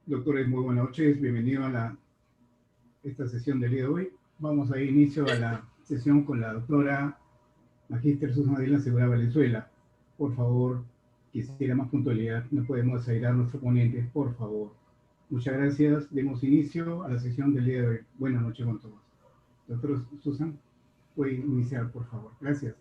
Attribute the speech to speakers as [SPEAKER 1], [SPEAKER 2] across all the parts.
[SPEAKER 1] Doctores, muy buenas noches. Bienvenido a esta sesión del día de hoy. Vamos a dar inicio a la sesión con la doctora Magíster Susana Dylan Segura Valenzuela. Por favor, quisiera más puntualidad. No podemos airar a nuestros ponentes, por favor. Muchas gracias. Demos inicio a la sesión del día de hoy. Buenas noches con todos. Doctor Susan, puede iniciar, por favor. Gracias.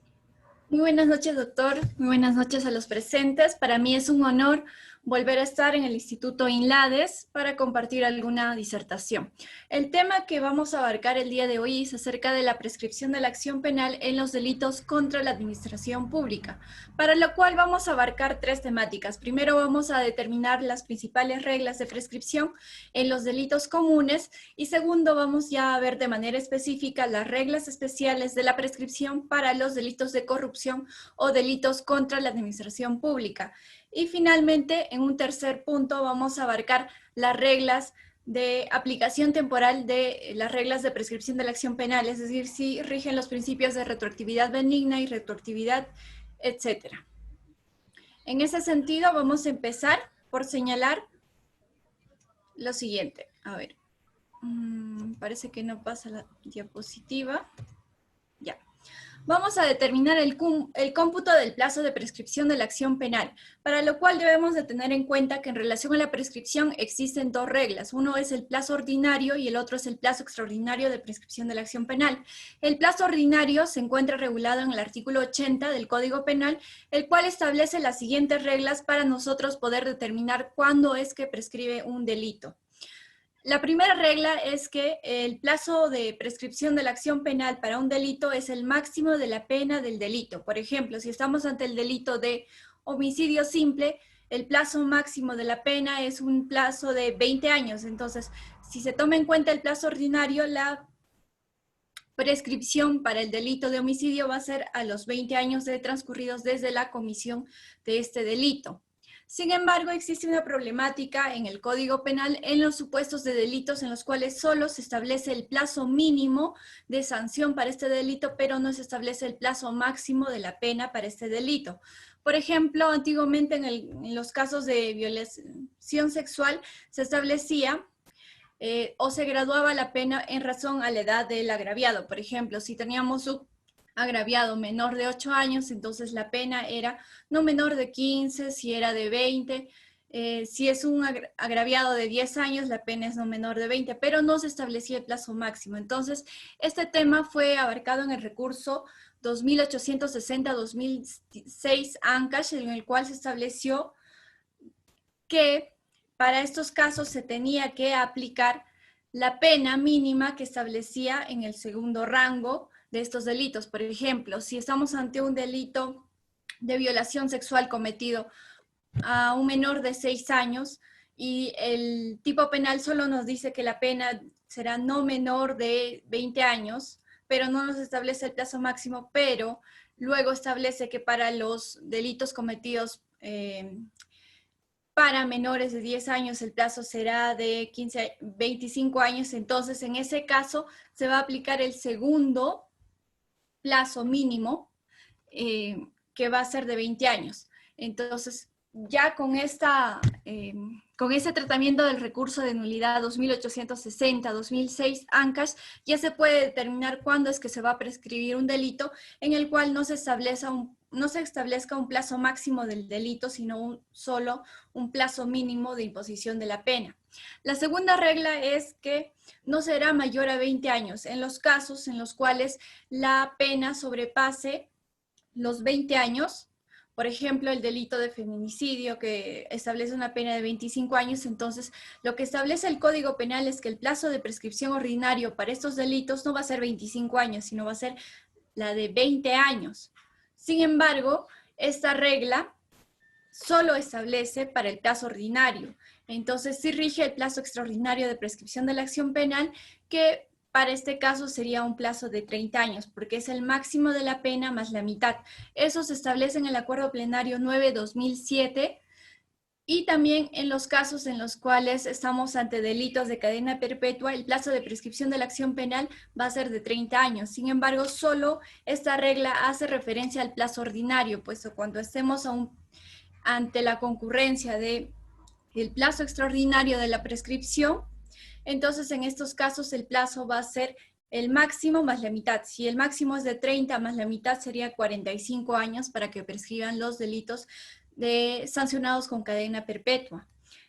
[SPEAKER 2] Muy buenas noches, doctor. Muy buenas noches a los presentes. Para mí es un honor volver a estar en el Instituto INLADES para compartir alguna disertación. El tema que vamos a abarcar el día de hoy es acerca de la prescripción de la acción penal en los delitos contra la administración pública, para lo cual vamos a abarcar tres temáticas. Primero vamos a determinar las principales reglas de prescripción en los delitos comunes y segundo vamos ya a ver de manera específica las reglas especiales de la prescripción para los delitos de corrupción o delitos contra la administración pública. Y finalmente, en un tercer punto, vamos a abarcar las reglas de aplicación temporal de las reglas de prescripción de la acción penal, es decir, si rigen los principios de retroactividad benigna y retroactividad, etc. En ese sentido, vamos a empezar por señalar lo siguiente. A ver, parece que no pasa la diapositiva. Ya. Vamos a determinar el cómputo del plazo de prescripción de la acción penal, para lo cual debemos de tener en cuenta que en relación a la prescripción existen dos reglas. Uno es el plazo ordinario y el otro es el plazo extraordinario de prescripción de la acción penal. El plazo ordinario se encuentra regulado en el artículo 80 del Código Penal, el cual establece las siguientes reglas para nosotros poder determinar cuándo es que prescribe un delito. La primera regla es que el plazo de prescripción de la acción penal para un delito es el máximo de la pena del delito. Por ejemplo, si estamos ante el delito de homicidio simple, el plazo máximo de la pena es un plazo de 20 años. Entonces, si se toma en cuenta el plazo ordinario, la prescripción para el delito de homicidio va a ser a los 20 años de transcurridos desde la comisión de este delito. Sin embargo, existe una problemática en el Código Penal en los supuestos de delitos en los cuales solo se establece el plazo mínimo de sanción para este delito, pero no se establece el plazo máximo de la pena para este delito. Por ejemplo, antiguamente en los casos de violación sexual se establecía o se graduaba la pena en razón a la edad del agraviado. Por ejemplo, si teníamos un agraviado menor de 8 años, entonces la pena era no menor de 15, si era de 20, si es un agraviado de 10 años, la pena es no menor de 20, pero no se establecía el plazo máximo. Entonces, este tema fue abarcado en el recurso 2860-2006 ANCASH, en el cual se estableció que para estos casos se tenía que aplicar la pena mínima que establecía en el segundo rango de estos delitos. Por ejemplo, si estamos ante un delito de violación sexual cometido a un menor de 6 años y el tipo penal solo nos dice que la pena será no menor de 20 años, pero no nos establece el plazo máximo, pero luego establece que para los delitos cometidos para menores de 10 años el plazo será de 25 años, entonces en ese caso se va a aplicar el segundo plazo mínimo, que va a ser de 20 años. Entonces, ya con este tratamiento del recurso de nulidad 2860-2006 ANCASH, ya se puede determinar cuándo es que se va a prescribir un delito en el cual no se establezca un plazo máximo del delito, sino solo un plazo mínimo de imposición de la pena. La segunda regla es que no será mayor a 20 años en los casos en los cuales la pena sobrepase los 20 años. Por ejemplo, el delito de feminicidio que establece una pena de 25 años, entonces lo que establece el Código Penal es que el plazo de prescripción ordinario para estos delitos no va a ser 25 años, sino va a ser la de 20 años. Sin embargo, esta regla solo establece para el plazo ordinario. Entonces, sí rige el plazo extraordinario de prescripción de la acción penal, que para este caso sería un plazo de 30 años, porque es el máximo de la pena más la mitad. Eso se establece en el Acuerdo Plenario 9/2007, y también en los casos en los cuales estamos ante delitos de cadena perpetua, el plazo de prescripción de la acción penal va a ser de 30 años. Sin embargo, solo esta regla hace referencia al plazo ordinario, puesto cuando estemos ante la concurrencia de el plazo extraordinario de la prescripción, entonces en estos casos el plazo va a ser el máximo más la mitad. Si el máximo es de 30 más la mitad sería 45 años para que prescriban los delitos sancionados con cadena perpetua.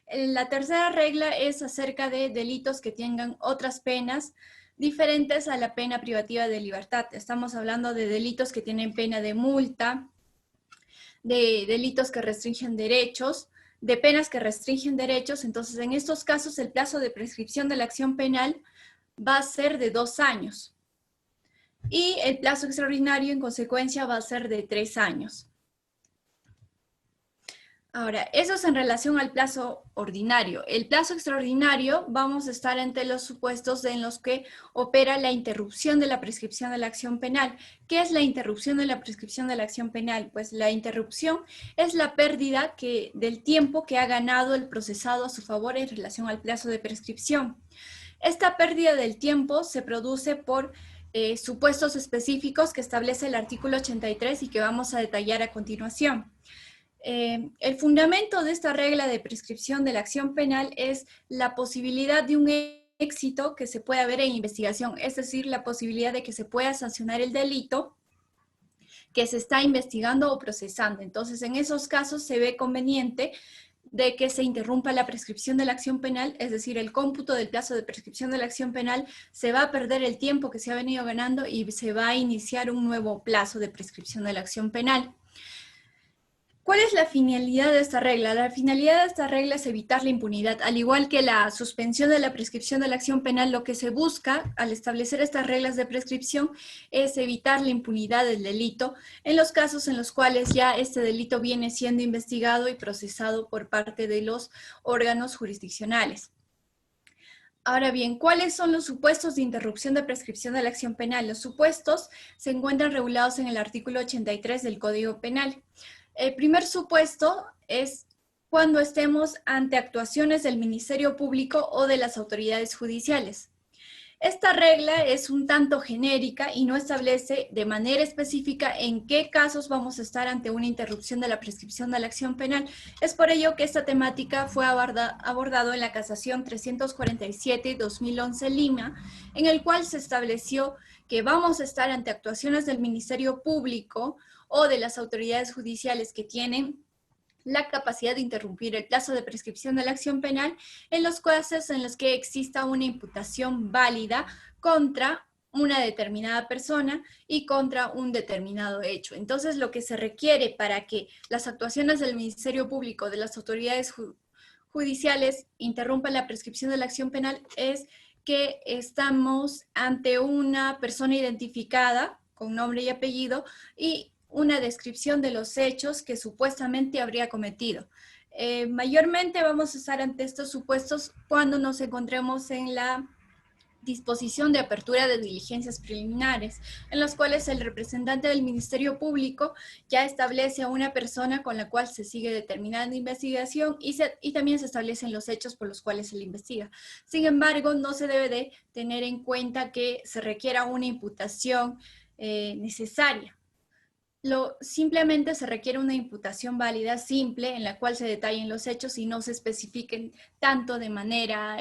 [SPEAKER 2] La tercera regla es acerca de delitos que tengan otras penas diferentes a la pena privativa de libertad. Estamos hablando de delitos que tienen pena de multa, de delitos que restringen derechos, de penas que restringen derechos. Entonces, en estos casos, el plazo de prescripción de la acción penal va a ser de 2 años. Y el plazo extraordinario, en consecuencia, va a ser de 3 años. Ahora, eso es en relación al plazo ordinario. El plazo extraordinario, vamos a estar ante los supuestos en los que opera la interrupción de la prescripción de la acción penal. ¿Qué es la interrupción de la prescripción de la acción penal? Pues la interrupción es la pérdida del tiempo que ha ganado el procesado a su favor en relación al plazo de prescripción. Esta pérdida del tiempo se produce por supuestos específicos que establece el artículo 83 y que vamos a detallar a continuación. El fundamento de esta regla de prescripción de la acción penal es la posibilidad de un éxito que se pueda ver en investigación, es decir, la posibilidad de que se pueda sancionar el delito que se está investigando o procesando. Entonces, en esos casos se ve conveniente de que se interrumpa la prescripción de la acción penal, es decir, el cómputo del plazo de prescripción de la acción penal, se va a perder el tiempo que se ha venido ganando y se va a iniciar un nuevo plazo de prescripción de la acción penal. ¿Cuál es la finalidad de esta regla? La finalidad de esta regla es evitar la impunidad. Al igual que la suspensión de la prescripción de la acción penal, lo que se busca al establecer estas reglas de prescripción es evitar la impunidad del delito en los casos en los cuales ya este delito viene siendo investigado y procesado por parte de los órganos jurisdiccionales. Ahora bien, ¿cuáles son los supuestos de interrupción de prescripción de la acción penal? Los supuestos se encuentran regulados en el artículo 83 del Código Penal. El primer supuesto es cuando estemos ante actuaciones del Ministerio Público o de las autoridades judiciales. Esta regla es un tanto genérica y no establece de manera específica en qué casos vamos a estar ante una interrupción de la prescripción de la acción penal. Es por ello que esta temática fue abordado en la Casación 347-2011 Lima, en el cual se estableció que vamos a estar ante actuaciones del Ministerio Público o de las autoridades judiciales que tienen la capacidad de interrumpir el plazo de prescripción de la acción penal en los casos en los que exista una imputación válida contra una determinada persona y contra un determinado hecho. Entonces, lo que se requiere para que las actuaciones del Ministerio Público, de las autoridades judiciales, interrumpan la prescripción de la acción penal es que estamos ante una persona identificada con nombre y apellido y una descripción de los hechos que supuestamente habría cometido. Mayormente vamos a estar ante estos supuestos cuando nos encontremos en la disposición de apertura de diligencias preliminares, en las cuales el representante del Ministerio Público ya establece a una persona con la cual se sigue determinada investigación y también se establecen los hechos por los cuales se le investiga. Sin embargo, no se debe de tener en cuenta que se requiera una imputación necesaria. Simplemente se requiere una imputación válida, simple, en la cual se detallen los hechos y no se especifiquen tanto de manera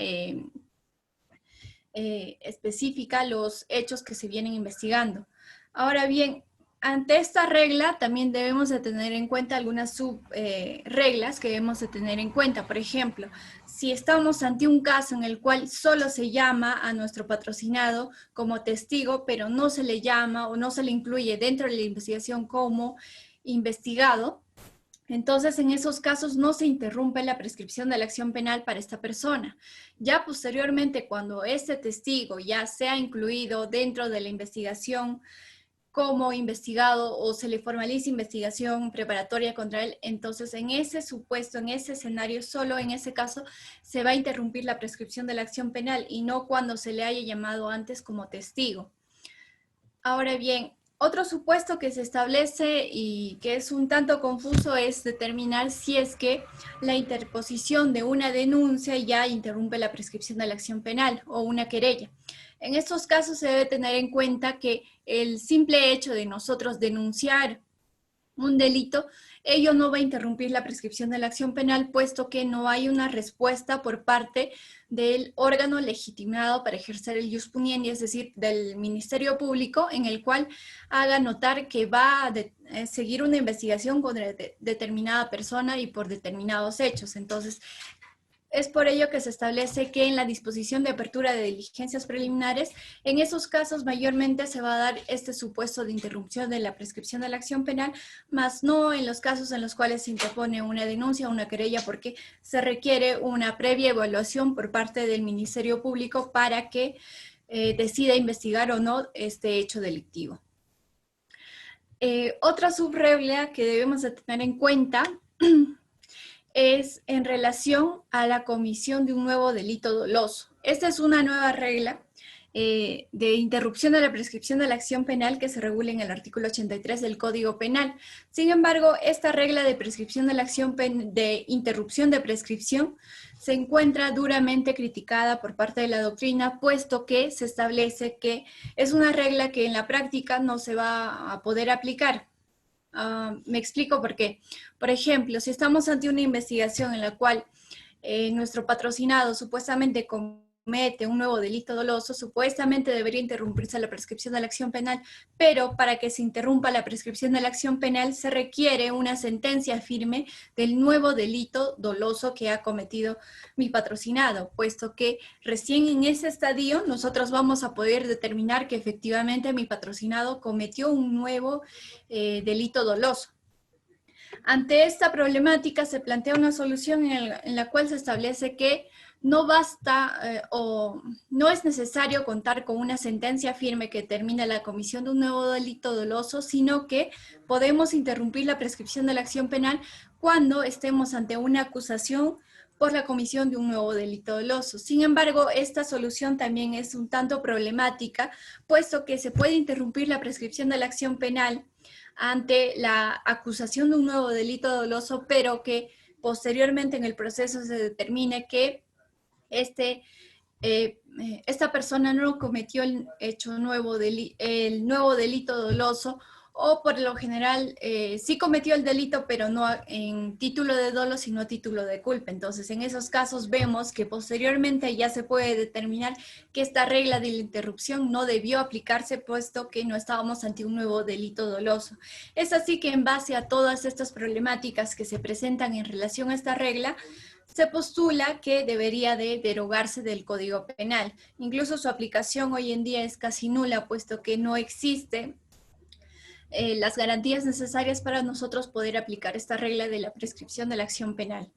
[SPEAKER 2] específica los hechos que se vienen investigando. Ahora bien, ante esta regla también debemos de tener en cuenta algunas subreglas que debemos de tener en cuenta. Por ejemplo, si estamos ante un caso en el cual solo se llama a nuestro patrocinado como testigo, pero no se le llama o no se le incluye dentro de la investigación como investigado, entonces en esos casos no se interrumpe la prescripción de la acción penal para esta persona. Ya posteriormente, cuando este testigo ya sea incluido dentro de la investigación como investigado o se le formaliza investigación preparatoria contra él, entonces en ese supuesto, en ese escenario, solo en ese caso se va a interrumpir la prescripción de la acción penal y no cuando se le haya llamado antes como testigo. Ahora bien, otro supuesto que se establece y que es un tanto confuso es determinar si es que la interposición de una denuncia ya interrumpe la prescripción de la acción penal o una querella. En estos casos se debe tener en cuenta que el simple hecho de nosotros denunciar un delito ello no va a interrumpir la prescripción de la acción penal, puesto que no hay una respuesta por parte del órgano legitimado para ejercer el ius puniendi, es decir, del Ministerio Público, en el cual haga notar que va a seguir una investigación contra determinada persona y por determinados hechos. Entonces, es por ello que se establece que en la disposición de apertura de diligencias preliminares, en esos casos mayormente se va a dar este supuesto de interrupción de la prescripción de la acción penal, más no en los casos en los cuales se interpone una denuncia o una querella, porque se requiere una previa evaluación por parte del Ministerio Público para que decida investigar o no este hecho delictivo. Otra subregla que debemos de tener en cuenta es en relación a la comisión de un nuevo delito doloso. Esta es una nueva regla de interrupción de la prescripción de la acción penal que se regula en el artículo 83 del Código Penal. Sin embargo, esta regla de prescripción de la acción de interrupción de prescripción se encuentra duramente criticada por parte de la doctrina, puesto que se establece que es una regla que en la práctica no se va a poder aplicar. Me explico por qué. Por ejemplo, si estamos ante una investigación en la cual nuestro patrocinado supuestamente comete un nuevo delito doloso, supuestamente debería interrumpirse la prescripción de la acción penal, pero para que se interrumpa la prescripción de la acción penal se requiere una sentencia firme del nuevo delito doloso que ha cometido mi patrocinado, puesto que recién en ese estadio nosotros vamos a poder determinar que efectivamente mi patrocinado cometió un nuevo delito doloso. Ante esta problemática se plantea una solución en la cual se establece que no basta o no es necesario contar con una sentencia firme que termine la comisión de un nuevo delito doloso, sino que podemos interrumpir la prescripción de la acción penal cuando estemos ante una acusación por la comisión de un nuevo delito doloso. Sin embargo, esta solución también es un tanto problemática, puesto que se puede interrumpir la prescripción de la acción penal ante la acusación de un nuevo delito doloso, pero que posteriormente en el proceso se determine que esta persona no cometió el nuevo delito doloso, o por lo general sí cometió el delito, pero no en título de dolo, sino a título de culpa. Entonces, en esos casos vemos que posteriormente ya se puede determinar que esta regla de la interrupción no debió aplicarse, puesto que no estábamos ante un nuevo delito doloso. Es así que en base a todas estas problemáticas que se presentan en relación a esta regla, se postula que debería de derogarse del Código Penal. Incluso su aplicación hoy en día es casi nula, puesto que no existe las garantías necesarias para nosotros poder aplicar esta regla de la prescripción de la acción penal.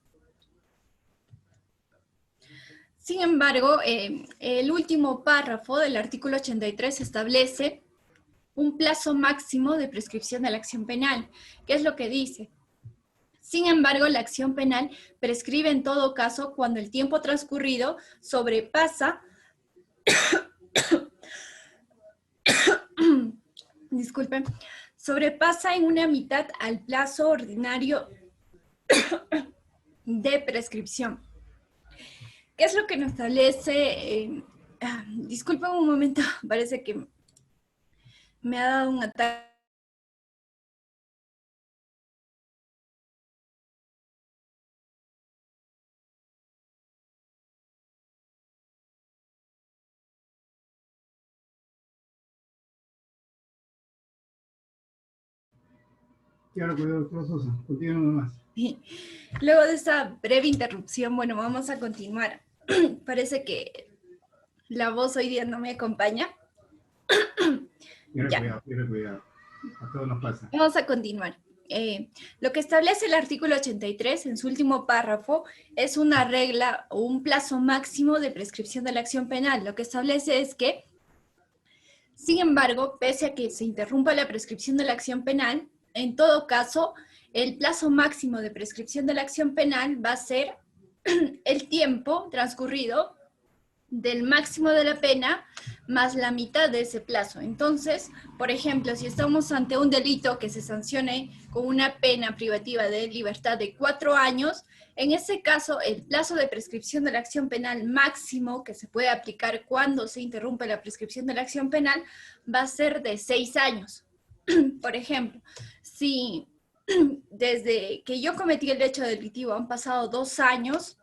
[SPEAKER 2] Sin embargo, el último párrafo del artículo 83 establece un plazo máximo de prescripción de la acción penal. ¿Qué es lo que dice? Sin embargo, la acción penal prescribe en todo caso cuando el tiempo transcurrido sobrepasa disculpen, sobrepasa en una mitad al plazo ordinario de prescripción. ¿Qué es lo que nos establece? Disculpen un momento, parece que me ha dado un ataque.
[SPEAKER 1] Claro, cuidado, doctor Sosa. Continúa nomás.
[SPEAKER 2] Luego de esta breve interrupción, bueno, vamos a continuar. Parece que la voz hoy día no me acompaña.
[SPEAKER 1] Cuidado. A todos nos pasa.
[SPEAKER 2] Vamos a continuar. Lo que establece el artículo 83 en su último párrafo es una regla o un plazo máximo de prescripción de la acción penal. Lo que establece es que, sin embargo, pese a que se interrumpa la prescripción de la acción penal, en todo caso, el plazo máximo de prescripción de la acción penal va a ser el tiempo transcurrido del máximo de la pena más la mitad de ese plazo. Entonces, por ejemplo, si estamos ante un delito que se sancione con una pena privativa de libertad de 4 años, en ese caso el plazo de prescripción de la acción penal máximo que se puede aplicar cuando se interrumpe la prescripción de la acción penal va a ser de 6 años. Por ejemplo, si desde que yo cometí el hecho delictivo han pasado 2 años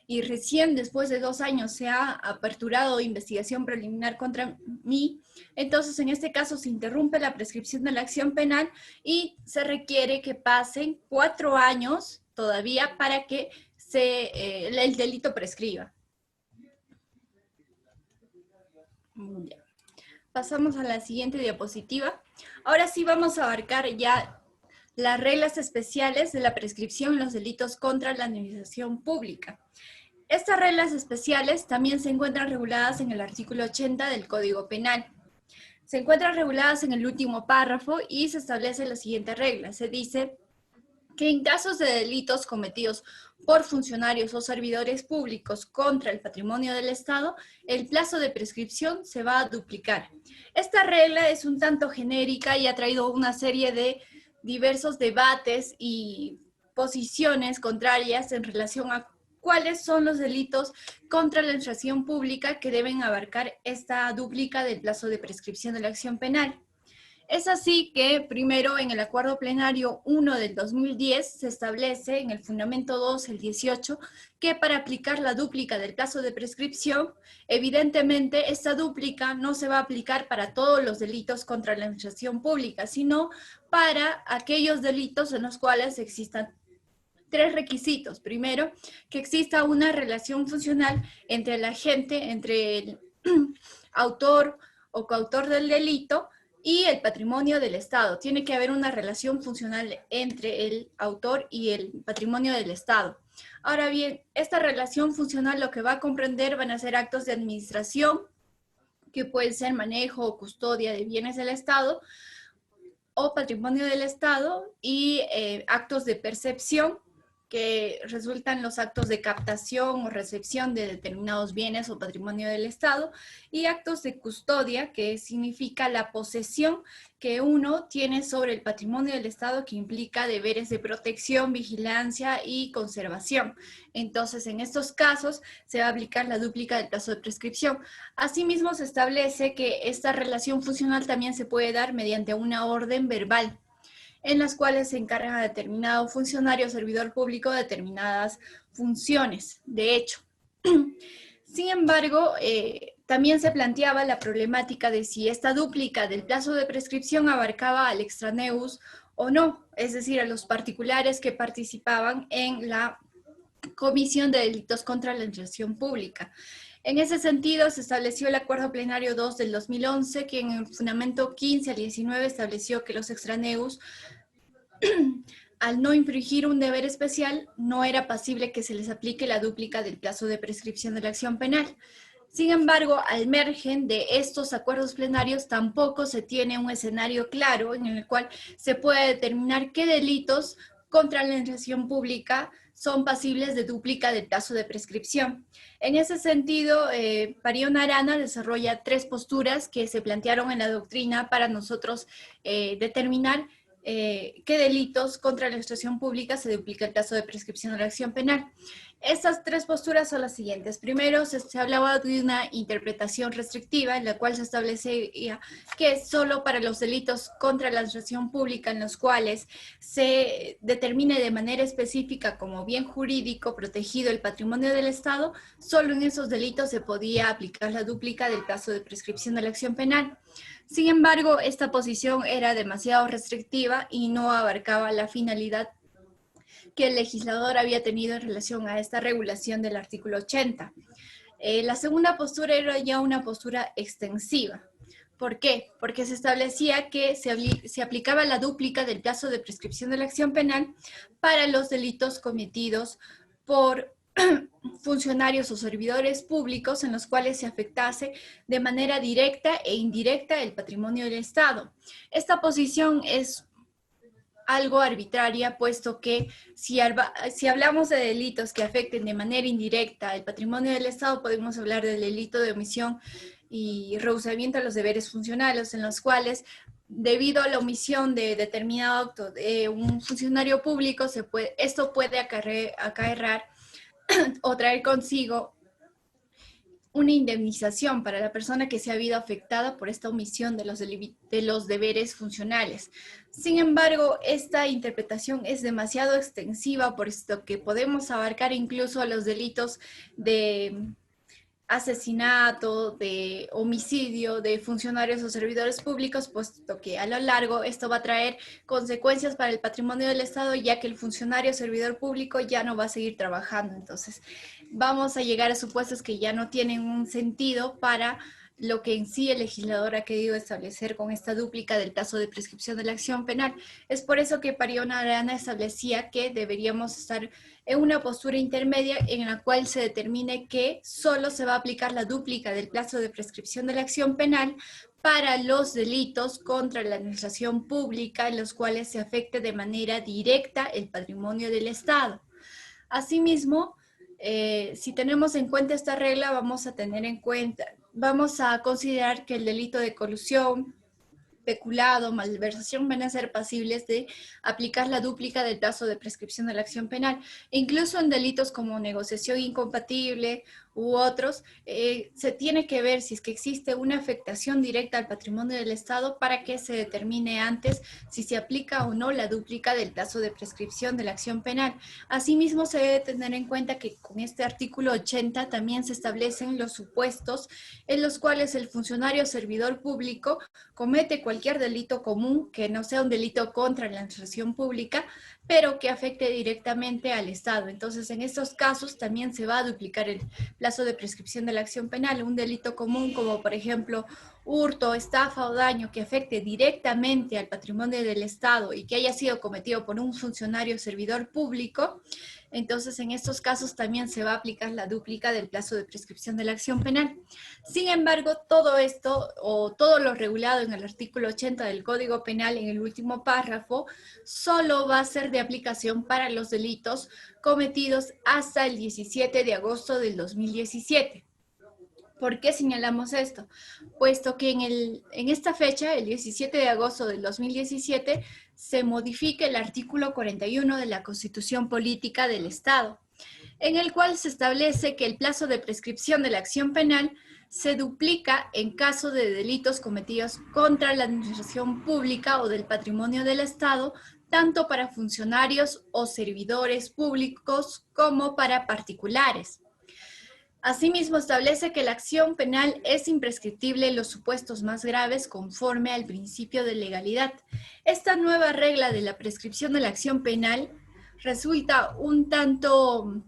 [SPEAKER 2] y recién después de 2 años se ha aperturado investigación preliminar contra mí, entonces en este caso se interrumpe la prescripción de la acción penal y se requiere que pasen 4 años todavía para que el delito prescriba. Ya. Pasamos a la siguiente diapositiva. Ahora sí vamos a abarcar ya las reglas especiales de la prescripción en los delitos contra la administración pública. Estas reglas especiales también se encuentran reguladas en el artículo 80 del Código Penal. Se encuentran reguladas en el último párrafo y se establece la siguiente regla. Se dice que en casos de delitos cometidos por funcionarios o servidores públicos contra el patrimonio del Estado, el plazo de prescripción se va a duplicar. Esta regla es un tanto genérica y ha traído una serie de diversos debates y posiciones contrarias en relación a cuáles son los delitos contra la administración pública que deben abarcar esta dúplica del plazo de prescripción de la acción penal. Es así que, primero, en el Acuerdo Plenario 1 del 2010 se establece en el Fundamento 2, el 18, que para aplicar la dúplica del plazo de prescripción, evidentemente esta dúplica no se va a aplicar para todos los delitos contra la administración pública, sino para aquellos delitos en los cuales existan 3 requisitos. Primero, que exista una relación funcional entre el agente, entre el autor o coautor del delito y el patrimonio del Estado. Tiene que haber una relación funcional entre el autor y el patrimonio del Estado. Ahora bien, esta relación funcional lo que va a comprender van a ser actos de administración, que pueden ser manejo o custodia de bienes del Estado o patrimonio del Estado, y actos de percepción, que resultan los actos de captación o recepción de determinados bienes o patrimonio del Estado, y actos de custodia, que significa la posesión que uno tiene sobre el patrimonio del Estado, que implica deberes de protección, vigilancia y conservación. Entonces, en estos casos se va a aplicar la dúplica del plazo de prescripción. Asimismo, se establece que esta relación funcional también se puede dar mediante una orden verbal, en las cuales se encarga a determinado funcionario o servidor público determinadas funciones. De hecho, sin embargo, también se planteaba la problemática de si esta dúplica del plazo de prescripción abarcaba al extraneus o no, es decir, a los particulares que participaban en la comisión de delitos contra la administración pública. En ese sentido, se estableció el Acuerdo Plenario 2 del 2011, que en el Fundamento 15 al 19 estableció que los extraneus, al no infringir un deber especial, no era pasible que se les aplique la dúplica del plazo de prescripción de la acción penal. Sin embargo, al margen de estos acuerdos plenarios, tampoco se tiene un escenario claro en el cual se pueda determinar qué delitos contra la administración pública son pasibles de dúplica del plazo de prescripción. En ese sentido, Parión Arana desarrolla 3 posturas que se plantearon en la doctrina para nosotros determinar qué delitos contra la administración pública se duplica el plazo de prescripción de la acción penal. Estas 3 posturas son las siguientes. Primero, se hablaba de una interpretación restrictiva en la cual se establecía que solo para los delitos contra la administración pública en los cuales se determine de manera específica como bien jurídico protegido el patrimonio del Estado, solo en esos delitos se podía aplicar la dúplica del plazo de prescripción de la acción penal. Sin embargo, esta posición era demasiado restrictiva y no abarcaba la finalidad que el legislador había tenido en relación a esta regulación del artículo 80. La segunda postura era ya una postura extensiva. ¿Por qué? Porque se establecía que se aplicaba la dúplica del plazo de prescripción de la acción penal para los delitos cometidos por funcionarios o servidores públicos en los cuales se afectase de manera directa e indirecta el patrimonio del Estado. Esta posición es algo arbitraria, puesto que si hablamos de delitos que afecten de manera indirecta el patrimonio del Estado, podemos hablar del delito de omisión y rehusamiento a los deberes funcionales, en los cuales, debido a la omisión de determinado acto de un funcionario público, esto puede acarrear o traer consigo una indemnización para la persona que se ha habido afectada por esta omisión de los deberes funcionales. Sin embargo, esta interpretación es demasiado extensiva, por esto que podemos abarcar incluso los delitos de asesinato, de homicidio de funcionarios o servidores públicos, puesto que a lo largo esto va a traer consecuencias para el patrimonio del Estado, ya que el funcionario o servidor público ya no va a seguir trabajando. Entonces, vamos a llegar a supuestos que ya no tienen un sentido para lo que en sí el legislador ha querido establecer con esta dúplica del plazo de prescripción de la acción penal. Es por eso que Parión Arana establecía que deberíamos estar en una postura intermedia en la cual se determine que solo se va a aplicar la dúplica del plazo de prescripción de la acción penal para los delitos contra la administración pública en los cuales se afecte de manera directa el patrimonio del Estado. Asimismo, si tenemos en cuenta esta regla, vamos a considerar que el delito de colusión, peculado, malversación van a ser pasibles de aplicar la dúplica del plazo de prescripción de la acción penal. Incluso en delitos como negociación incompatible u otros, se tiene que ver si es que existe una afectación directa al patrimonio del Estado para que se determine antes si se aplica o no la dúplica del plazo de prescripción de la acción penal. Asimismo, se debe tener en cuenta que con este artículo 80 también se establecen los supuestos en los cuales el funcionario o servidor público comete cualquier delito común que no sea un delito contra la administración pública, pero que afecte directamente al Estado. Entonces, en estos casos también se va a duplicar el plazo de prescripción de la acción penal. Un delito común como, por ejemplo, hurto, estafa o daño que afecte directamente al patrimonio del Estado y que haya sido cometido por un funcionario o servidor público, entonces en estos casos también se va a aplicar la dúplica del plazo de prescripción de la acción penal. Sin embargo, todo esto o todo lo regulado en el artículo 80 del Código Penal en el último párrafo solo va a ser de aplicación para los delitos cometidos hasta el 17 de agosto del 2017. ¿Por qué señalamos esto? Puesto que en esta fecha, el 17 de agosto del 2017, se modifica el artículo 41 de la Constitución Política del Estado, en el cual se establece que el plazo de prescripción de la acción penal se duplica en caso de delitos cometidos contra la administración pública o del patrimonio del Estado, tanto para funcionarios o servidores públicos como para particulares. Asimismo, establece que la acción penal es imprescriptible en los supuestos más graves conforme al principio de legalidad. Esta nueva regla de la prescripción de la acción penal resulta un tanto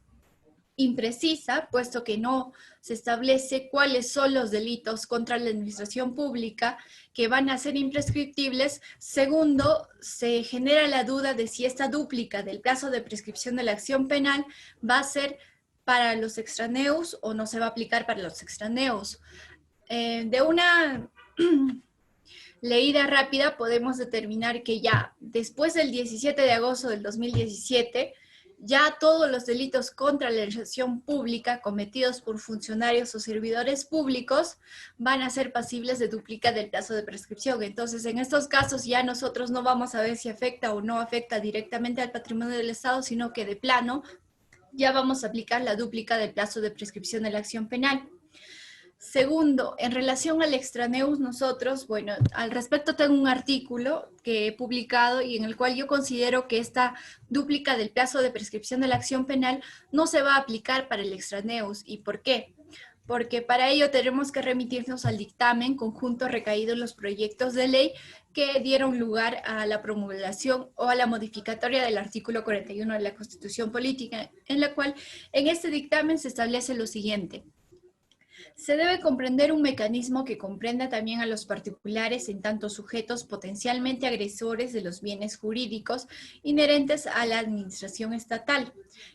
[SPEAKER 2] imprecisa, puesto que no se establece cuáles son los delitos contra la administración pública que van a ser imprescriptibles. Segundo, se genera la duda de si esta dúplica del plazo de prescripción de la acción penal va a ser para los extraneos o no se va a aplicar para los extraneos. De una leída rápida podemos determinar que ya después del 17 de agosto del 2017, ya todos los delitos contra la administración pública cometidos por funcionarios o servidores públicos van a ser pasibles de dúplica del plazo de prescripción. Entonces, en estos casos ya nosotros no vamos a ver si afecta o no afecta directamente al patrimonio del Estado, sino que de plano ya vamos a aplicar la dúplica del plazo de prescripción de la acción penal. Segundo, en relación al extraneus, nosotros, bueno, al respecto tengo un artículo que he publicado y en el cual yo considero que esta dúplica del plazo de prescripción de la acción penal no se va a aplicar para el extraneus. ¿Y por qué? Porque para ello tenemos que remitirnos al dictamen conjunto recaído en los proyectos de ley que dieron lugar a la promulgación o a la modificatoria del artículo 41 de la Constitución Política, en la cual en este dictamen se establece lo siguiente. Se debe comprender un mecanismo que comprenda también a los particulares en tanto sujetos potencialmente agresores de los bienes jurídicos inherentes a la administración estatal.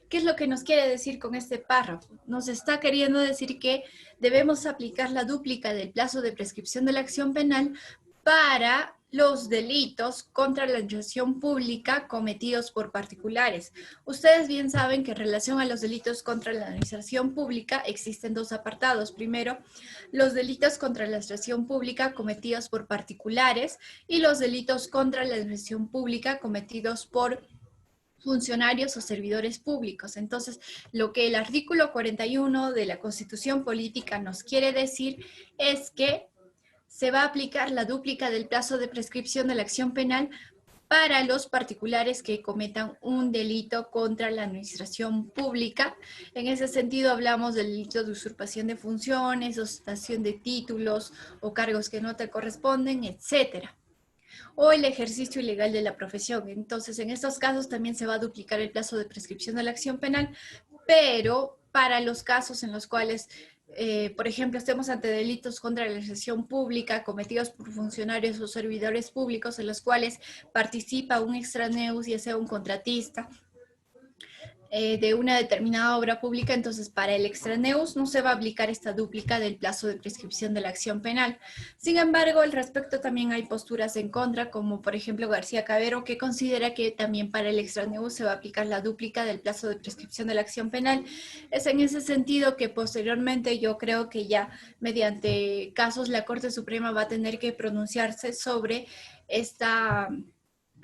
[SPEAKER 2] ¿Qué es lo que nos quiere decir con este párrafo? Nos está queriendo decir que debemos aplicar la dúplica del plazo de prescripción de la acción penal para los delitos contra la administración pública cometidos por particulares. Ustedes bien saben que en relación a los delitos contra la administración pública existen dos apartados. Primero, los delitos contra la administración pública cometidos por particulares y los delitos contra la administración pública cometidos por funcionarios o servidores públicos. Entonces, lo que el artículo 41 de la Constitución Política nos quiere decir es que se va a aplicar la dúplica del plazo de prescripción de la acción penal para los particulares que cometan un delito contra la administración pública. En ese sentido hablamos del delito de usurpación de funciones, ostentación de títulos o cargos que no te corresponden, etcétera. O el ejercicio ilegal de la profesión. Entonces, en estos casos también se va a duplicar el plazo de prescripción de la acción penal, pero para los casos en los cuales por ejemplo, estemos ante delitos contra la administración pública cometidos por funcionarios o servidores públicos en los cuales participa un extraneus, ya sea un contratista de una determinada obra pública, entonces para el extraneus no se va a aplicar esta dúplica del plazo de prescripción de la acción penal. Sin embargo, al respecto también hay posturas en contra, como por ejemplo García Cabero, que considera que también para el extraneus se va a aplicar la dúplica del plazo de prescripción de la acción penal. Es en ese sentido que posteriormente yo creo que ya mediante casos la Corte Suprema va a tener que pronunciarse sobre esta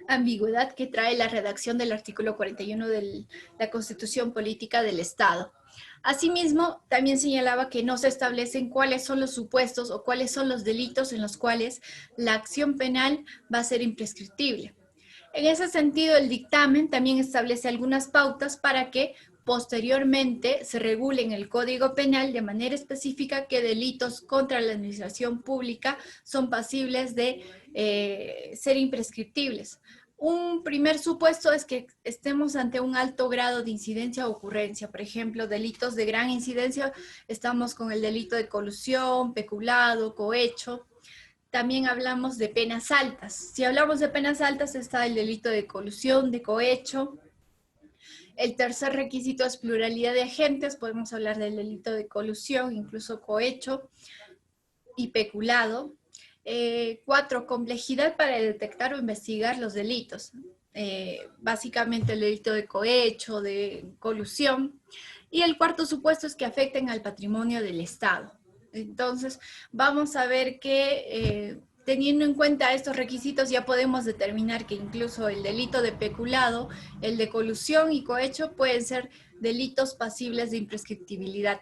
[SPEAKER 2] ambigüedad que trae la redacción del artículo 41 de la Constitución Política del Estado. Asimismo, también señalaba que no se establecen cuáles son los supuestos o cuáles son los delitos en los cuales la acción penal va a ser imprescriptible. En ese sentido, el dictamen también establece algunas pautas para que posteriormente se regule en el Código Penal de manera específica qué delitos contra la administración pública son pasibles de ser imprescriptibles. Un primer supuesto es que estemos ante un alto grado de incidencia o ocurrencia. Por ejemplo, delitos de gran incidencia, estamos con el delito de colusión, peculado, cohecho. También hablamos de penas altas. Si hablamos de penas altas, está el delito de colusión, de cohecho. El tercer requisito es pluralidad de agentes. Podemos hablar del delito de colusión, incluso cohecho y peculado. 4, complejidad para detectar o investigar los delitos. Básicamente el delito de cohecho, de colusión. Y el cuarto supuesto es que afecten al patrimonio del Estado. Entonces, vamos a ver que teniendo en cuenta estos requisitos ya podemos determinar que incluso el delito de peculado, el de colusión y cohecho pueden ser delitos pasibles de imprescriptibilidad.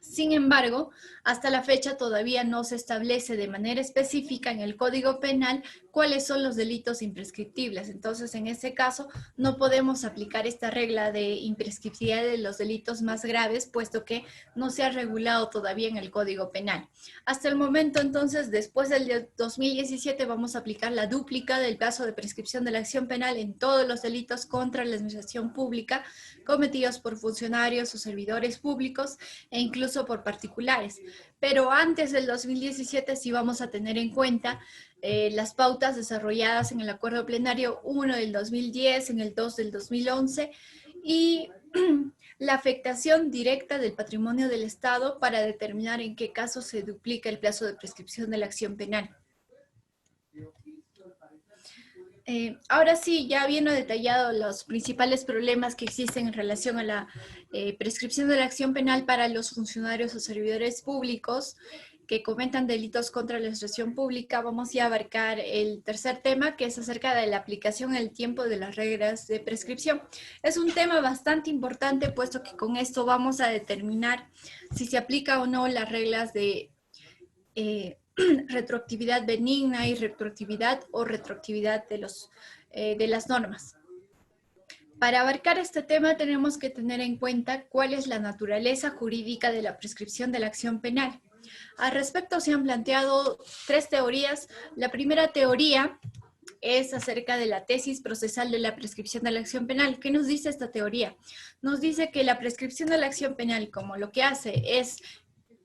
[SPEAKER 2] Sin embargo, hasta la fecha todavía no se establece de manera específica en el Código Penal cuáles son los delitos imprescriptibles. Entonces, en ese caso, no podemos aplicar esta regla de imprescriptibilidad de los delitos más graves, puesto que no se ha regulado todavía en el Código Penal. Hasta el momento, entonces, después del 2017, vamos a aplicar la dúplica del plazo de prescripción de la acción penal en todos los delitos contra la administración pública cometidos por funcionarios o servidores públicos e incluso por particulares. Pero antes del 2017 sí vamos a tener en cuenta las pautas desarrolladas en el Acuerdo Plenario 1 del 2010, en el 2 del 2011 y la afectación directa del patrimonio del Estado para determinar en qué caso se duplica el plazo de prescripción de la acción penal. Ahora sí, ya habiendo detallado los principales problemas que existen en relación a la prescripción de la acción penal para los funcionarios o servidores públicos que cometan delitos contra la administración pública, vamos ya a abarcar el tercer tema, que es acerca de la aplicación en el tiempo de las reglas de prescripción. Es un tema bastante importante, puesto que con esto vamos a determinar si se aplica o no las reglas de retroactividad benigna y retroactividad o retroactividad de las normas. Para abarcar este tema tenemos que tener en cuenta cuál es la naturaleza jurídica de la prescripción de la acción penal. Al respecto se han planteado 3 teorías. La primera teoría es acerca de la tesis procesal de la prescripción de la acción penal. ¿Qué nos dice esta teoría? Nos dice que la prescripción de la acción penal, como lo que hace es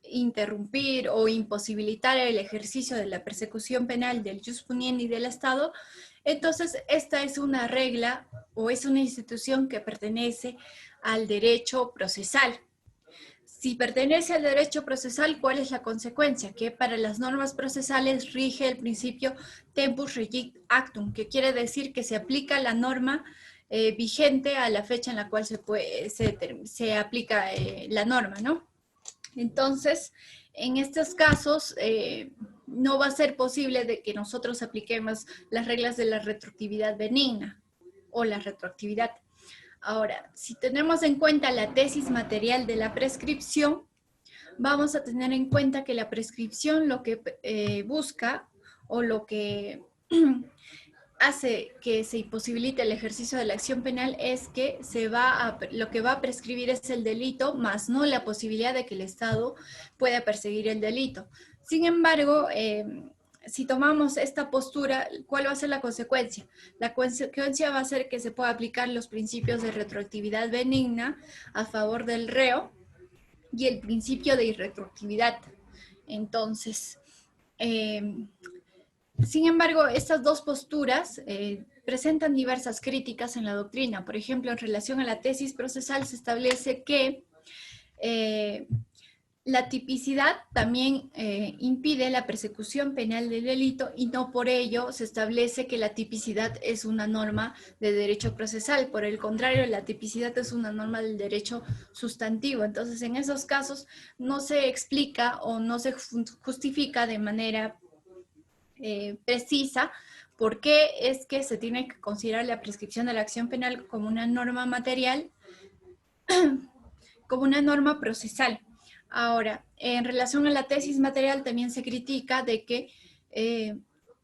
[SPEAKER 2] interrumpir o imposibilitar el ejercicio de la persecución penal del jus puniendi del Estado, entonces esta es una regla o es una institución que pertenece al derecho procesal. Si pertenece al derecho procesal, ¿cuál es la consecuencia? Que para las normas procesales rige el principio tempus regit actum, que quiere decir que se aplica la norma vigente a la fecha en la cual se aplica la norma, ¿no? Entonces, en estos casos, no va a ser posible de que nosotros apliquemos las reglas de la retroactividad benigna o la retroactividad. Ahora, si tenemos en cuenta la tesis material de la prescripción, vamos a tener en cuenta que la prescripción lo que busca o lo que hace que se imposibilite el ejercicio de la acción penal es que lo que va a prescribir es el delito, más no la posibilidad de que el Estado pueda perseguir el delito. Sin embargo, si tomamos esta postura, ¿cuál va a ser la consecuencia? La consecuencia va a ser que se pueda aplicar los principios de retroactividad benigna a favor del reo y el principio de irretroactividad. Entonces, sin embargo, estas dos posturas presentan diversas críticas en la doctrina. Por ejemplo, en relación a la tesis procesal se establece que la tipicidad también impide la persecución penal del delito y no por ello se establece que la tipicidad es una norma de derecho procesal. Por el contrario, la tipicidad es una norma del derecho sustantivo. Entonces, en esos casos no se explica o no se justifica de manera precisa por qué es que se tiene que considerar la prescripción de la acción penal como una norma material, como una norma procesal. Ahora, en relación a la tesis material también se critica de que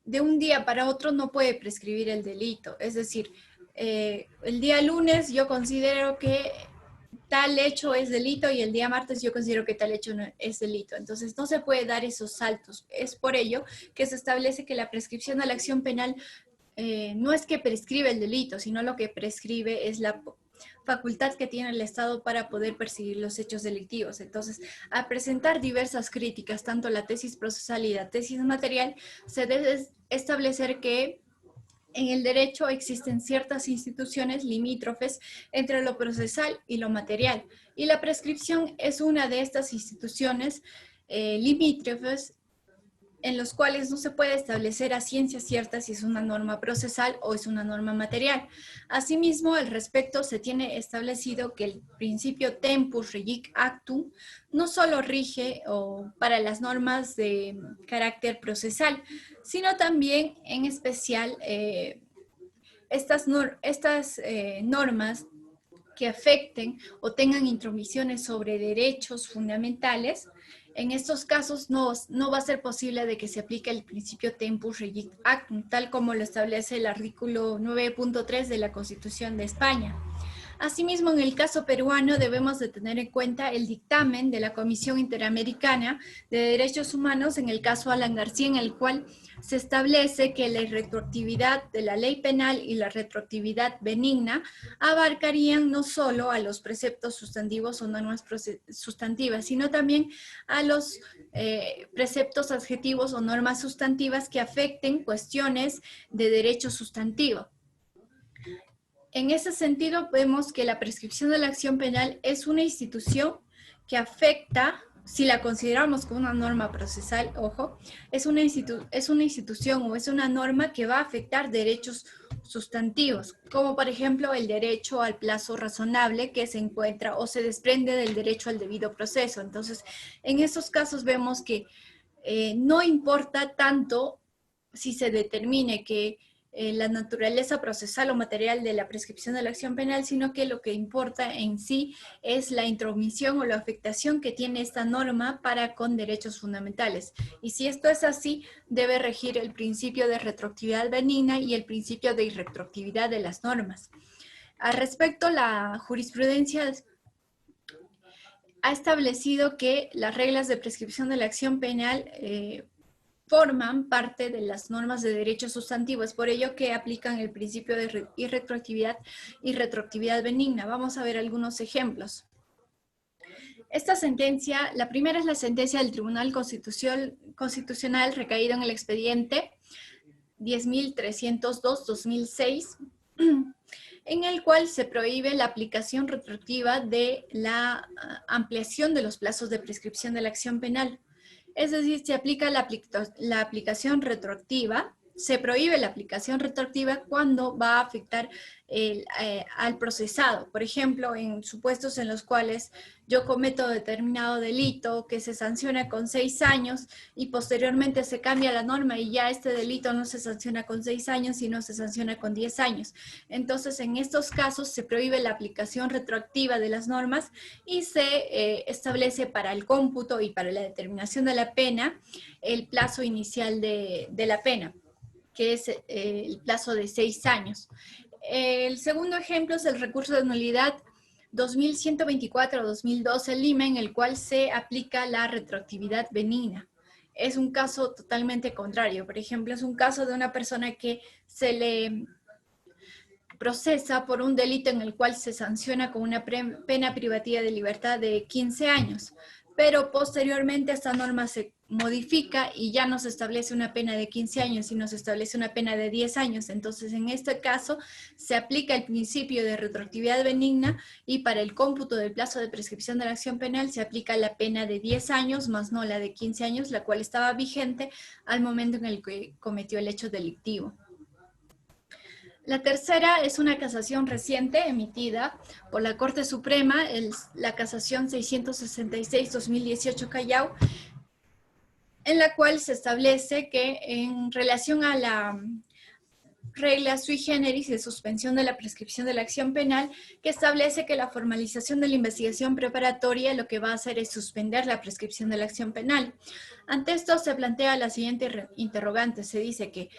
[SPEAKER 2] de un día para otro no puede prescribir el delito. Es decir, el día lunes yo considero que tal hecho es delito y el día martes yo considero que tal hecho no es delito. Entonces no se puede dar esos saltos. Es por ello que se establece que la prescripción de la acción penal no es que prescribe el delito, sino lo que prescribe es la facultad que tiene el Estado para poder perseguir los hechos delictivos. Entonces, al presentar diversas críticas, tanto la tesis procesal y la tesis material, se debe establecer que en el derecho existen ciertas instituciones limítrofes entre lo procesal y lo material, y la prescripción es una de estas instituciones limítrofes en los cuales no se puede establecer a ciencia cierta si es una norma procesal o es una norma material. Asimismo, al respecto se tiene establecido que el principio tempus regic actum no solo rige para las normas de carácter procesal, sino también en especial estas normas que afecten o tengan intromisiones sobre derechos fundamentales. En estos casos no va a ser posible de que se aplique el principio tempus regic actum, tal como lo establece el artículo 9.3 de la Constitución de España. Asimismo, en el caso peruano debemos de tener en cuenta el dictamen de la Comisión Interamericana de Derechos Humanos en el caso Alan García, en el cual se establece que la retroactividad de la ley penal y la retroactividad benigna abarcarían no solo a los preceptos sustantivos o normas sustantivas, sino también a los preceptos adjetivos o normas sustantivas que afecten cuestiones de derecho sustantivo. En ese sentido, vemos que la prescripción de la acción penal es una institución que afecta, si la consideramos como una norma procesal, ojo, es una institución o es una norma que va a afectar derechos sustantivos, como por ejemplo el derecho al plazo razonable que se encuentra o se desprende del derecho al debido proceso. Entonces, en esos casos vemos que no importa tanto si se determine que la naturaleza procesal o material de la prescripción de la acción penal, sino que lo que importa en sí es la intromisión o la afectación que tiene esta norma para con derechos fundamentales. Y si esto es así, debe regir el principio de retroactividad benigna y el principio de irretroactividad de las normas. Al respecto, la jurisprudencia ha establecido que las reglas de prescripción de la acción penal forman parte de las normas de derecho sustantivo. Es por ello que aplican el principio de irretroactividad y retroactividad benigna. Vamos a ver algunos ejemplos. Esta sentencia, la primera es la sentencia del Tribunal Constitucional recaído en el expediente 10.302-2006, en el cual se prohíbe la aplicación retroactiva de la ampliación de los plazos de prescripción de la acción penal. Es decir, se aplica la aplicación retroactiva, se prohíbe la aplicación retroactiva cuando va a afectar al procesado. Por ejemplo, en supuestos en los cuales yo cometo determinado delito que se sanciona con 6 años y posteriormente se cambia la norma y ya este delito no se sanciona con 6 años, sino se sanciona con 10 años. Entonces, en estos casos se prohíbe la aplicación retroactiva de las normas y se establece para el cómputo y para la determinación de la pena el plazo inicial de la pena. que es el plazo de 6 años. El segundo ejemplo es el recurso de nulidad 2124-2012 Lima, en el cual se aplica la retroactividad benigna. Es un caso totalmente contrario. Por ejemplo, es un caso de una persona que se le procesa por un delito en el cual se sanciona con una pena privativa de libertad de 15 años, pero posteriormente esta norma se modifica y ya no se establece una pena de 15 años, sino se establece una pena de 10 años. Entonces, en este caso, se aplica el principio de retroactividad benigna y para el cómputo del plazo de prescripción de la acción penal se aplica la pena de 10 años, más no la de 15 años, la cual estaba vigente al momento en el que cometió el hecho delictivo. La tercera es una casación reciente emitida por la Corte Suprema, la casación 666-2018 Callao, en la cual se establece que en relación a la regla sui generis de suspensión de la prescripción de la acción penal, que establece que la formalización de la investigación preparatoria lo que va a hacer es suspender la prescripción de la acción penal. Ante esto se plantea la siguiente interrogante, se dice que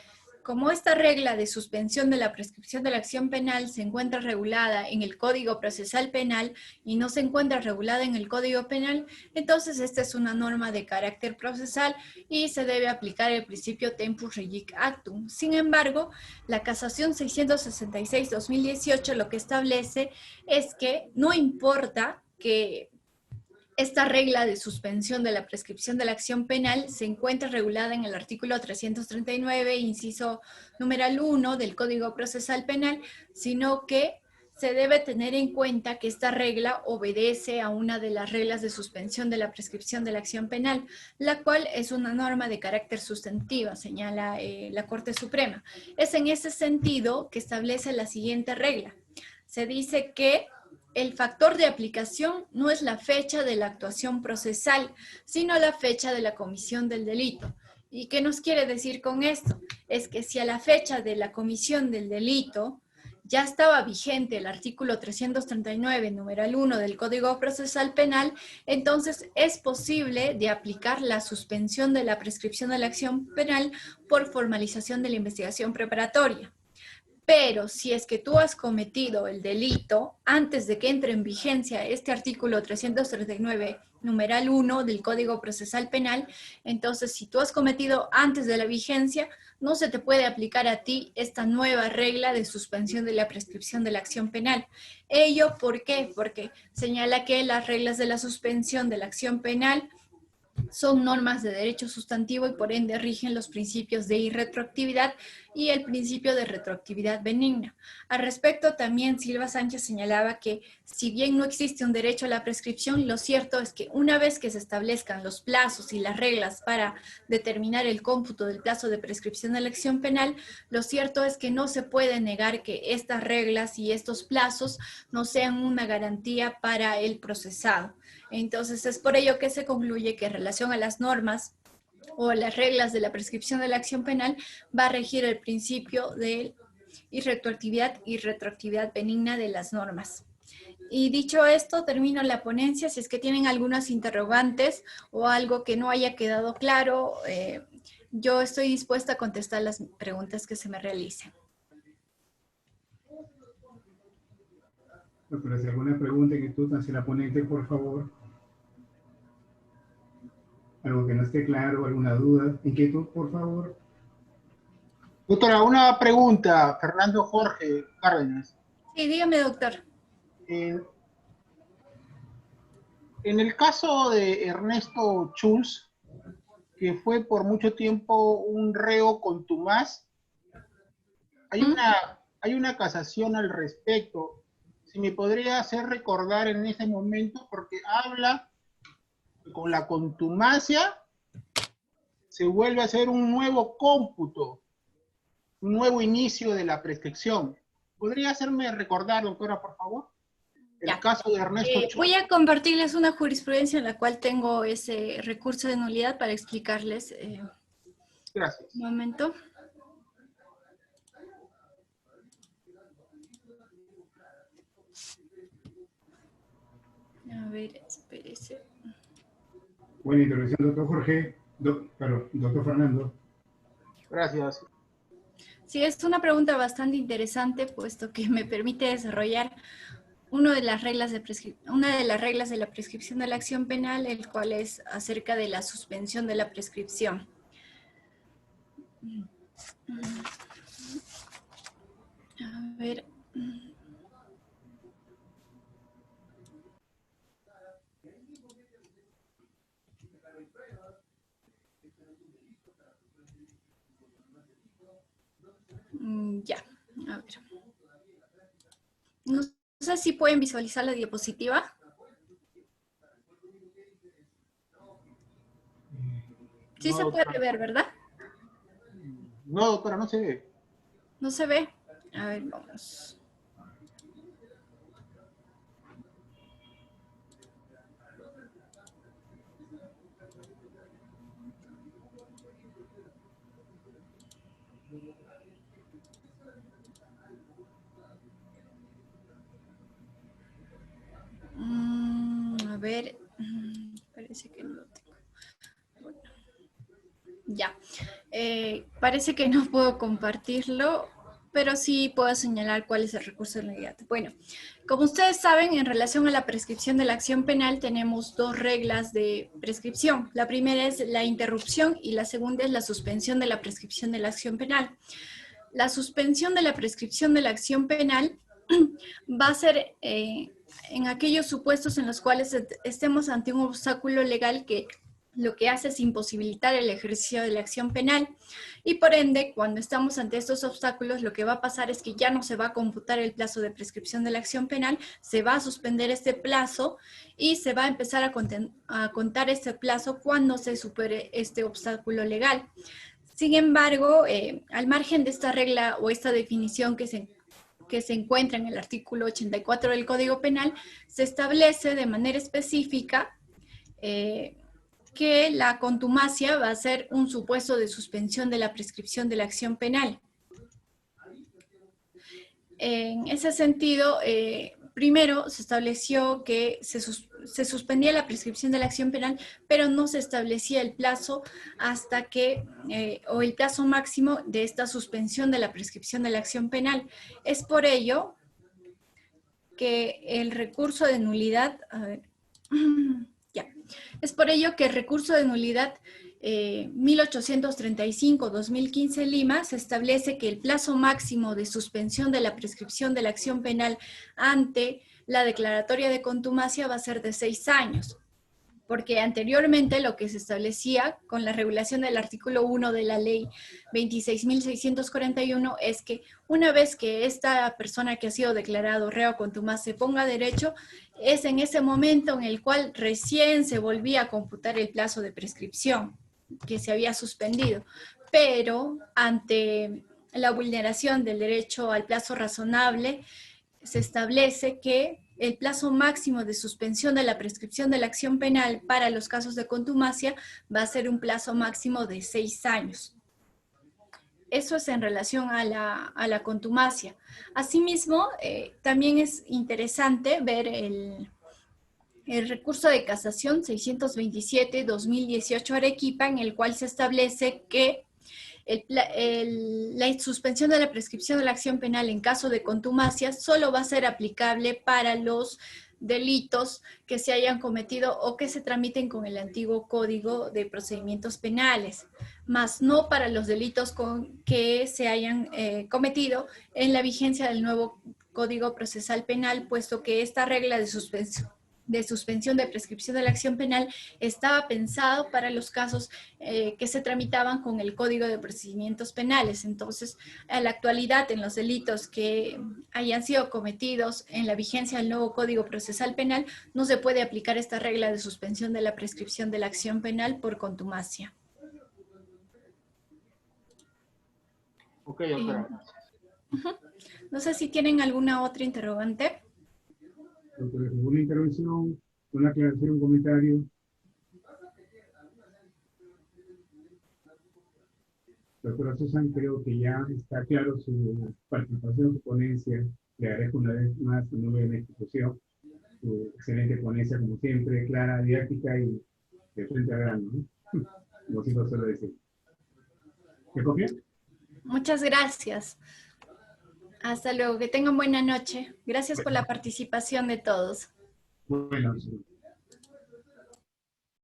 [SPEAKER 2] como esta regla de suspensión de la prescripción de la acción penal se encuentra regulada en el Código Procesal Penal y no se encuentra regulada en el Código Penal, entonces esta es una norma de carácter procesal y se debe aplicar el principio tempus regic actum. Sin embargo, la casación 666-2018 lo que establece es que no importa que esta regla de suspensión de la prescripción de la acción penal se encuentra regulada en el artículo 339, inciso numeral 1 del Código Procesal Penal, sino que se debe tener en cuenta que esta regla obedece a una de las reglas de suspensión de la prescripción de la acción penal, la cual es una norma de carácter sustantiva, señala la Corte Suprema. Es en ese sentido que establece la siguiente regla. Se dice que el factor de aplicación no es la fecha de la actuación procesal, sino la fecha de la comisión del delito. ¿Y qué nos quiere decir con esto? Es que si a la fecha de la comisión del delito ya estaba vigente el artículo 339, numeral 1 del Código Procesal Penal, entonces es posible de aplicar la suspensión de la prescripción de la acción penal por formalización de la investigación preparatoria. Pero si es que tú has cometido el delito antes de que entre en vigencia este artículo 339, numeral 1 del Código Procesal Penal, entonces si tú has cometido antes de la vigencia, no se te puede aplicar a ti esta nueva regla de suspensión de la prescripción de la acción penal. ¿Ello por qué? Porque señala que las reglas de la suspensión de la acción penal son normas de derecho sustantivo y por ende rigen los principios de irretroactividad y el principio de retroactividad benigna. Al respecto, también Silva Sánchez señalaba que si bien no existe un derecho a la prescripción, lo cierto es que una vez que se establezcan los plazos y las reglas para determinar el cómputo del plazo de prescripción de la acción penal, lo cierto es que no se puede negar que estas reglas y estos plazos no sean una garantía para el procesado. Entonces, es por ello que se concluye que en relación a las normas o las reglas de la prescripción de la acción penal va a regir el principio de irretroactividad y retroactividad benigna de las normas. Y dicho esto, termino la ponencia. Si es que tienen algunas interrogantes o algo que no haya quedado claro, yo estoy dispuesta a contestar las preguntas que se me realicen.
[SPEAKER 1] Doctora, si alguna pregunta, inquietud hacia la ponente, por favor. Algo que no esté claro, alguna duda, inquietud, por favor.
[SPEAKER 3] Doctora, una pregunta, Fernando Jorge Cárdenas.
[SPEAKER 2] Sí, dígame, doctor.
[SPEAKER 3] En el caso de Ernesto Schultz, que fue por mucho tiempo un reo contumaz, hay una casación al respecto. Si me podría hacer recordar en ese momento, porque habla que con la contumacia se vuelve a hacer un nuevo cómputo, un nuevo inicio de la prescripción. ¿Podría hacerme recordar, doctora, por favor? El caso de Ernesto Schultz.
[SPEAKER 2] Voy a compartirles una jurisprudencia en la cual tengo ese recurso de nulidad para explicarles.
[SPEAKER 3] Gracias.
[SPEAKER 2] Un momento. A ver, espérese.
[SPEAKER 1] Buena intervención, doctor Jorge. Doctor Fernando.
[SPEAKER 3] Gracias.
[SPEAKER 2] Sí, es una pregunta bastante interesante, puesto que me permite desarrollar una de las reglas de la prescripción de la acción penal, el cual es acerca de la suspensión de la prescripción. A ver. Ya, a ver. No sé si pueden visualizar la diapositiva. Sí
[SPEAKER 3] No,
[SPEAKER 2] se puede
[SPEAKER 3] doctora.
[SPEAKER 2] ver, ¿verdad?
[SPEAKER 3] No, doctora, no se ve.
[SPEAKER 2] No se ve. A ver, vamos. A ver, parece que no lo tengo. Bueno, ya. Parece que no puedo compartirlo, pero sí puedo señalar cuál es el recurso de nulidad. Bueno, como ustedes saben, en relación a la prescripción de la acción penal tenemos dos reglas de prescripción. La primera es la interrupción y la segunda es la suspensión de la prescripción de la acción penal. La suspensión de la prescripción de la acción penal va a ser en aquellos supuestos en los cuales estemos ante un obstáculo legal que lo que hace es imposibilitar el ejercicio de la acción penal y por ende, cuando estamos ante estos obstáculos, lo que va a pasar es que ya no se va a computar el plazo de prescripción de la acción penal, se va a suspender este plazo y se va a empezar a contar este plazo cuando se supere este obstáculo legal. Sin embargo, al margen de esta regla o esta definición que se encuentra en el artículo 84 del Código Penal, se establece de manera específica que la contumacia va a ser un supuesto de suspensión de la prescripción de la acción penal. En ese sentido, primero se estableció que se suspendía la prescripción de la acción penal, pero no se establecía el plazo hasta que, o el plazo máximo de esta suspensión de la prescripción de la acción penal. Es por ello que el recurso de nulidad, a ver, ya, es por ello que el recurso de nulidad 1835-2015 Lima se establece que el plazo máximo de suspensión de la prescripción de la acción penal ante la declaratoria de contumacia va a ser de 6 años, porque anteriormente lo que se establecía con la regulación del artículo 1 de la ley 26.641 es que una vez que esta persona que ha sido declarado reo contumaz se ponga a derecho, es en ese momento en el cual recién se volvía a computar el plazo de prescripción que se había suspendido. Pero ante la vulneración del derecho al plazo razonable, se establece que el plazo máximo de suspensión de la prescripción de la acción penal para los casos de contumacia va a ser un plazo máximo de 6 años. Eso es en relación a la contumacia. Asimismo, también es interesante ver el recurso de casación 627-2018 Arequipa, en el cual se establece que la suspensión de la prescripción de la acción penal en caso de contumacia solo va a ser aplicable para los delitos que se hayan cometido o que se tramiten con el antiguo Código de Procedimientos Penales, más no para los delitos que se hayan cometido en la vigencia del nuevo Código Procesal Penal, puesto que esta regla de suspensión de prescripción de la acción penal estaba pensado para los casos que se tramitaban con el Código de Procedimientos Penales. Entonces, a la actualidad, en los delitos que hayan sido cometidos en la vigencia del nuevo Código Procesal Penal, no se puede aplicar esta regla de suspensión de la prescripción de la acción penal por contumacia.
[SPEAKER 3] Ok, doctora.
[SPEAKER 2] No sé si tienen alguna otra interrogante.
[SPEAKER 1] Doctora, ¿alguna intervención, una aclaración, un comentario? Doctora Susan, creo que ya está claro su participación, su ponencia. Le agradezco una vez más su nueva institución, su excelente ponencia, como siempre, clara, didáctica y de frente a grano, ¿no? Como siempre suelo decir. ¿Se copia?
[SPEAKER 2] Muchas gracias. Hasta luego, que tengan buena noche. Gracias por la participación de todos.
[SPEAKER 1] Bueno.